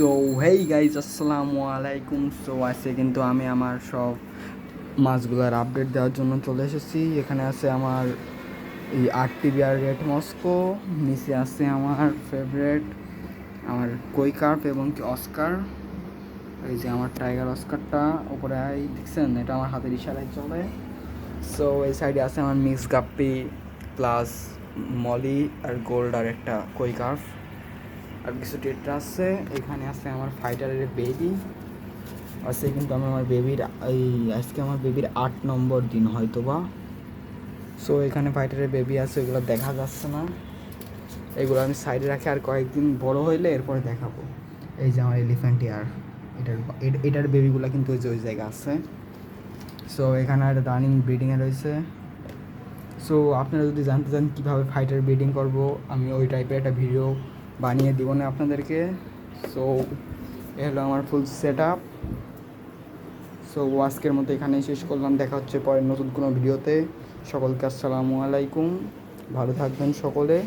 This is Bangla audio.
তো হেই গাইজ আসসালামু আলাইকুম। সো আজকে কিন্তু আমি আমার সব মাছগুলোর আপডেট দেওয়ার জন্য চলে এসেছি। এখানে আছে আমার এই আরটিবিআর রেড মস্কো, নিচে আছে আমার ফেভারেট আমার কই কার্প এবং কি অস্কার। এই যে আমার টাইগার অস্কারটা উপরে দেখছেন, এটা আমার হাতের ইশারায় চলে। সো এই সাইডে আছে আমার মিক্স গাপ্পি প্লাস মলি আর গোল্ড আর একটা কই কার্প আর কিছু টেট্রা আছে। এখানে আছে আমার ফাইটারের বেবি আছে, কিন্তু আমি আমার বেবির আজকে আমার বেবির 8 নম্বর দিন হয়তো বা। সো এখানে ফাইটারের বেবি আছে, এগুলো দেখা যাচ্ছে না, এগুলো আমি সাইডে রাখি, আর কয়েকদিন বড় হইলে এরপরে দেখাবো। এই যে আমার এলিফ্যান্ট ইয়ার, এটার বেবিগুলো কিন্তু ওই জায়গায় আছে। সো এখানে একটা রানিং ব্রিডিংয়ে রয়েছে। সো আপনারা যদি জানতে চান কীভাবে ফাইটার ব্রিডিং করব, আমি ওই টাইপের একটা ভিডিও বানিয়ে দিব না আপনাদেরকে। সো এ হলো আমার ফুল সেট আপ। সো আজকের মতো এখানেই শেষ করলাম, দেখা হচ্ছে পরের নতুন কোনো ভিডিওতে। সকলকে আসসালামু আলাইকুম, ভালো থাকবেন সকলে।